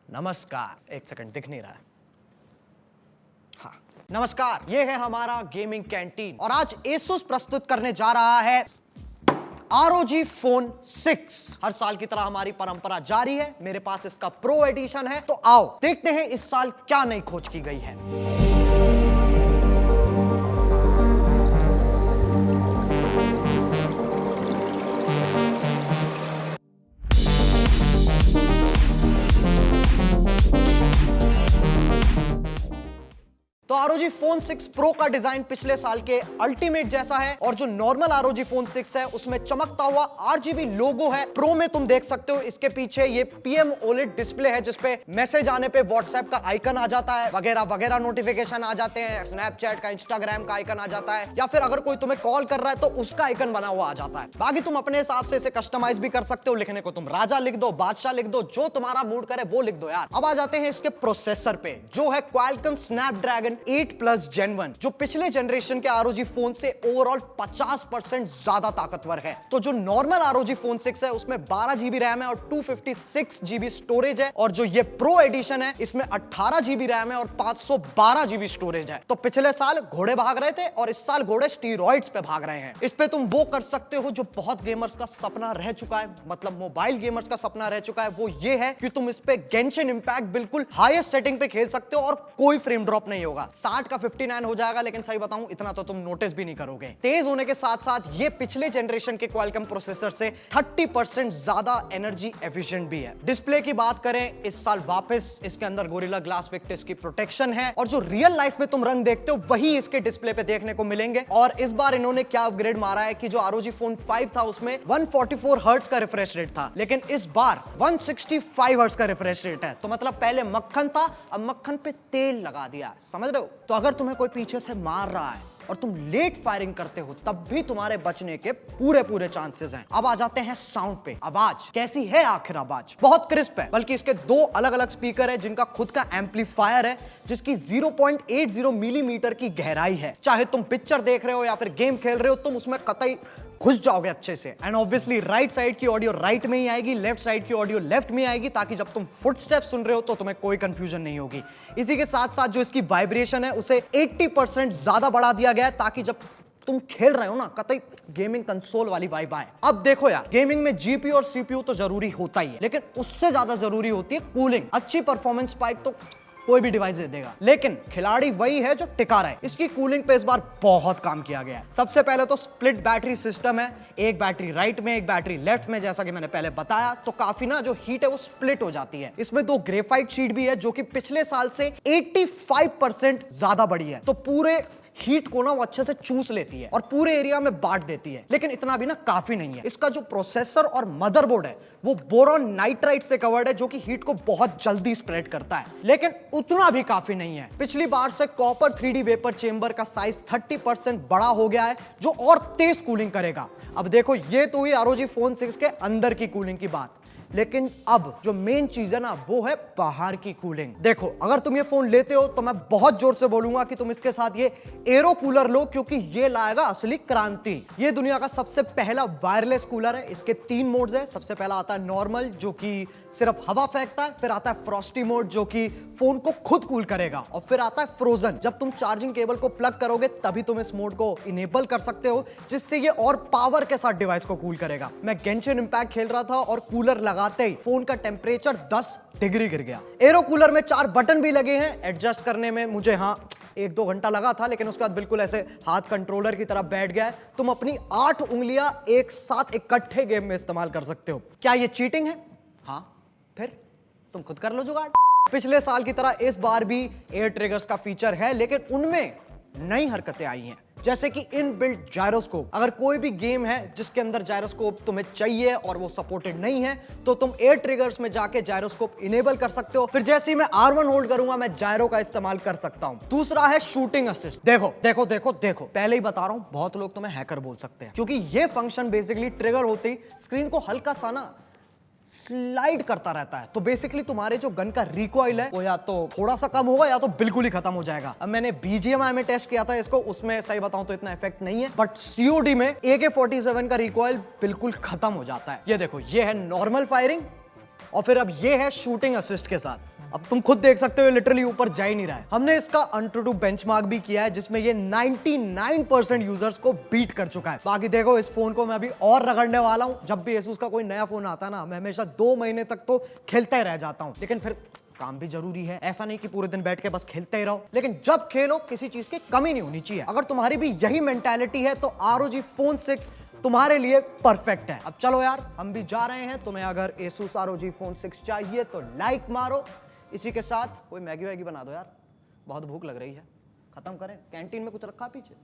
नमस्कार, एक सेकंड दिख नहीं रहा है। हाँ, नमस्कार, ये है हमारा गेमिंग कैंटीन और आज Asus प्रस्तुत करने जा रहा है ROG Phone 6। हर साल की तरह हमारी परंपरा जारी है। मेरे पास इसका प्रो एडिशन है, तो आओ देखते हैं इस साल क्या नई खोज की गई है। तो ROG Phone 6 Pro का डिजाइन पिछले साल के अल्टीमेट जैसा है और जो नॉर्मल ROG Phone 6 है उसमें चमकता हुआ RGB लोगो है। प्रो में तुम देख सकते हो इसके पीछे ये PM OLED डिस्प्ले है जिसपे मैसेज आने पे WhatsApp का आइकन आ जाता है, वगैरह वगैरह नोटिफिकेशन आ जाते हैं, स्नैपचैट का, इंस्टाग्राम का आइकन आ जाता है, या फिर अगर कोई तुम्हें कॉल कर रहा है तो उसका आइकन बना हुआ आ जाता है। बाकी तुम अपने हिसाब से इसे कस्टमाइज भी कर सकते हो। लिखने को तुम राजा लिख दो, बादशाह लिख दो, जो तुम्हारा मूड करे वो लिख दो यार। अब आ जाते हैं इसके प्रोसेसर पे, जो है Qualcomm Snapdragon 8+ Gen 1, जो पिछले जनरेशन के ROG फोन से ओवरऑल 50% ज्यादा ताकतवर है। तो जो नॉर्मल ROG Phone 6 है उसमें 12GB रैम है और 256GB स्टोरेज है, और जो ये प्रो एडिशन है इसमें 18GB रैम है और 512GB स्टोरेज है। तो पिछले साल घोड़े भाग रहे थे और इस साल घोड़े स्टीरॉइड्स पे भाग रहे हैं। इस पे तुम वो कर सकते हो जो बहुत गेमर्स का सपना रह चुका है, मतलब मोबाइल गेमर्स का सपना रह चुका है, वो ये है कि तुम इस पे गेंशिन इंपैक्ट बिल्कुल हाईएस्ट सेटिंग पे खेल सकते हो और कोई फ्रेम ड्रॉप नहीं होगा। 60 का 59 हो जाएगा, लेकिन सही बताऊं इतना तो तुम नोटिस भी नहीं करोगे। तेज होने के साथ साथ ये पिछले जनरेशन के Qualcomm प्रोसेसर से 30% ज्यादा एनर्जी एफिशिएंट भी है। डिस्प्ले की बात करें, इस साल वापस इसके अंदर गोरिल्ला ग्लास विक्टिस की प्रोटेक्शन है और जो रियल लाइफ में तुम रंग देखते हो वही इसके डिस्प्ले पे देखने को मिलेंगे। और इस बार इन्होंने क्या अपग्रेड मारा है कि जो ROG Phone 5 था उसमें 144 हर्ट्ज का रिफ्रेश रेट था, लेकिन इस बार 165 हर्ट्ज का रिफ्रेश रेट है। तो मतलब पहले मक्खन था, अब मक्खन पे तेल लगा दिया, समझ रहे हो? तो अगर तुम्हें कोई पीछे से मार रहा है और तुम लेट फायरिंग करते हो तब भी तुम्हारे बचने के पूरे चांसेस हैं। अब आ जाते हैं साउंड पे। आवाज कैसी है? आखिर आवाज बहुत क्रिस्प है, बल्कि इसके दो अलग अलग स्पीकर है जिनका खुद का एम्पलीफायर है, जिसकी 0.80 मिलीमीटर की गहराई है। चाहे तुम पिक्चर देख रहे हो या फिर गेम खेल रहे हो, तुम उसमें कतई घुस जाओगे अच्छे से। एंड ऑब्वियसली राइट साइड की ऑडियो राइट में ही आएगी, लेफ्ट साइड की ऑडियो लेफ्ट में आएगी, ताकि जब तुम फुटस्टेप सुन रहे हो तो तुम्हें कोई कंफ्यूजन नहीं होगी। इसी के साथ साथ जो इसकी वाइब्रेशन है उसे 80% ज्यादा बढ़ा दिया गया है, ताकि जब तुम खेल रहे हो ना कतई गेमिंग कंसोल वाली वाइब आए। अब देखो यार, गेमिंग में जीपीयू और सीपीयू तो जरूरी होता ही है, लेकिन उससे ज्यादा जरूरी होती है कूलिंग। अच्छी परफॉर्मेंस स्पाइक तो कोई भी डिवाइस दे देगा, लेकिन खिलाड़ी वही है जो टिका रहे। इसकी कूलिंग पे इस बार बहुत काम किया गया है। सबसे पहले तो स्प्लिट बैटरी सिस्टम है, एक बैटरी राइट में एक बैटरी लेफ्ट में। जैसा कि मैंने पहले बताया, तो काफी ना जो हीट है वो स्प्लिट हो जाती है। इसमें 2 ग्रेफाइट शीट भी है जो कि पिछले साल से 85% ज्यादा बड़ी है। तो पूरे हीट को ना वो अच्छे से चूस लेती है और पूरे एरिया में बांट देती है। लेकिन इतना भी ना काफी नहीं है। इसका जो प्रोसेसर और मदरबोर्ड है वो बोरॉन नाइट्राइड से कवर्ड है, जो कि हीट को बहुत जल्दी स्प्रेड करता है, लेकिन उतना भी काफी नहीं है। पिछली बार से कॉपर 3D वेपर चेंबर का साइज 30% बड़ा हो गया है, जो और तेज कूलिंग करेगा। अब देखो, ये तो हुई ROG Phone 6 के अंदर की कूलिंग की बात, लेकिन अब जो मेन चीज है ना वो है बाहर की कूलिंग। देखो, अगर तुम ये फोन लेते हो तो मैं बहुत जोर से बोलूंगा कि तुम इसके साथ ये एरो कूलर लो, क्योंकि ये लाएगा असली क्रांति। ये दुनिया का सबसे पहला वायरलेस कूलर है। इसके 3 मोड्स है। सबसे पहला आता है नॉर्मल, जो कि सिर्फ हवा फेंकता है, फिर आता है फ्रॉस्टी मोड जो कि फोन को खुद कूल करेगा, और फिर आता है फ्रोजन। जब तुम चार्जिंग केबल को प्लग करोगे तभी तुम इस मोड को इनेबल कर सकते हो, जिससे ये और पावर के साथ डिवाइस को कूल करेगा। मैं गेंशिन इंपैक्ट खेल रहा था और कूलर लगाते ही फोन का टेम्परेचर 10 डिग्री गिर गया। एरो कूलर में 4 बटन भी लगे हैं। एडजस्ट करने में मुझे 1-2 घंटा लगा था, लेकिन उसके बाद बिल्कुल ऐसे हाथ कंट्रोलर की तरह बैठ गया है। तुम अपनी 8 उंगलियां एक साथ इकट्ठे गेम में इस्तेमाल कर सकते हो। क्या ये चीटिंग है? हाँ, फिर तुम खुद कर लो जुगाड़। पिछले साल की तरह इस बार भी एयर ट्रिगर्स का फीचर है, लेकिन उनमें नई हरकतें आई हैं, जैसे कि इनबिल्ट जायरोस्कोप। अगर कोई भी गेम है जिसके अंदर जायरोस्कोप तुम्हें चाहिए और वो सपोर्टेड नहीं है, तो तुम एयर ट्रिगर्स में जाके जायरोस्कोप इनेबल कर सकते हो। फिर जैसे ही मैं R1 होल्ड करूंगा, मैं जायरो का इस्तेमाल कर सकता हूं। दूसरा है शूटिंग असिस्ट। देखो, पहले ही बता रहा हूं, बहुत लोग तुम्हें हैकर बोल सकते हैं, क्योंकि ये फंक्शन बेसिकली ट्रिगर होते ही स्क्रीन को हल्का सा ना स्लाइड करता रहता है। तो बेसिकली तुम्हारे जो गन का रिकॉइल है वो या तो थोड़ा सा कम होगा या तो बिल्कुल ही खत्म हो जाएगा। अब मैंने BGMI में टेस्ट किया था इसको, उसमें सही बताऊं तो इतना इफेक्ट नहीं है, बट COD में AK-47 का रिकॉइल बिल्कुल खत्म हो जाता है। ये देखो, ये है नॉर्मल फायरिंग और फिर अब ये है शूटिंग असिस्ट के साथ। अब तुम खुद देख सकते हो लिटरली ऊपर जा ही नहीं रहा है। हमने इसका AnTuTu बेंचमार्क भी किया है जिसमें ये 99% यूजर्स को बीट कर चुका है। बाकी देखो इस फोन को मैं अभी और रगड़ने वाला हूं। जब भी Asus का कोई नया फोन आता है ना, मैं हमेशा 2 महीने तक तो खेलता ही रह जाता हूं, लेकिन फिर काम भी जरूरी है। ऐसा नहीं कि पूरे दिन बैठ के बस खेलते ही रहो, लेकिन जब खेलो किसी चीज की कमी नहीं होनी चाहिए। अगर तुम्हारी भी यही मेंटालिटी है तो ROG Phone 6 तुम्हारे लिए परफेक्ट है। अब चलो यार हम भी जा रहे हैं। तुम्हें अगर Asus ROG Phone 6 चाहिए तो लाइक मारो। इसी के साथ कोई मैगी वैगी बना दो यार, बहुत भूख लग रही है। खत्म करें, कैंटीन में कुछ रखा पीछे।